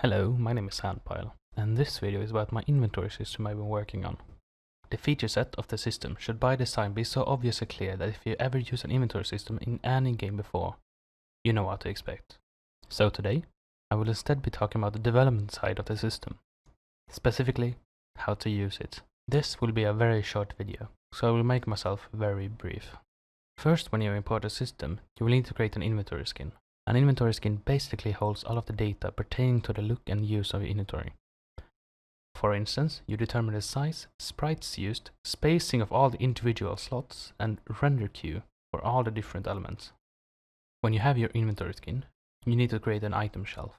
Hello, my name is Sandpile, and this video is about my inventory system I've been working on. The feature set of the system should by design be so obviously clear that if you ever use an inventory system in any game before, you know what to expect. So today, I will instead be talking about the development side of the system, specifically how to use it. This will be a very short video, so I will make myself very brief. First, when you import a system, you will need to create an inventory skin. An inventory skin basically holds all of the data pertaining to the look and use of your inventory. For instance, you determine the size, sprites used, spacing of all the individual slots, and render queue for all the different elements. When you have your inventory skin, you need to create an item shelf.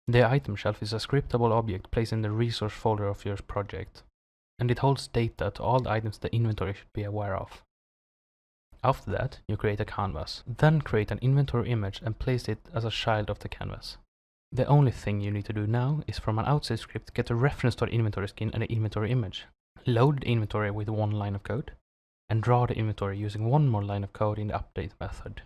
The item shelf is a scriptable object placed in the resource folder of your project, and it holds data to all the items the inventory should be aware of. After that, you create a canvas, then create an inventory image and place it as a child of the canvas. The only thing you need to do now is from an outside script get a reference to the inventory skin and the inventory image, load the inventory with one line of code, and draw the inventory using one more line of code in the update method.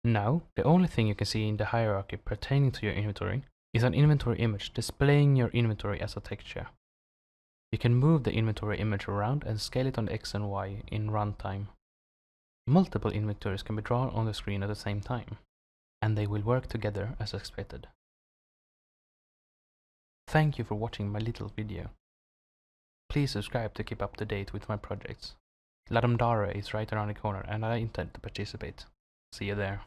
Now, the only thing you can see in the hierarchy pertaining to your inventory is an inventory image displaying your inventory as a texture. You can move the inventory image around and scale it on the X and Y in runtime. Multiple inventories can be drawn on the screen at the same time, and they will work together as expected. Thank you for watching my little video. Please subscribe to keep up to date with my projects. La Dara is right around the corner and I intend to participate. See you there.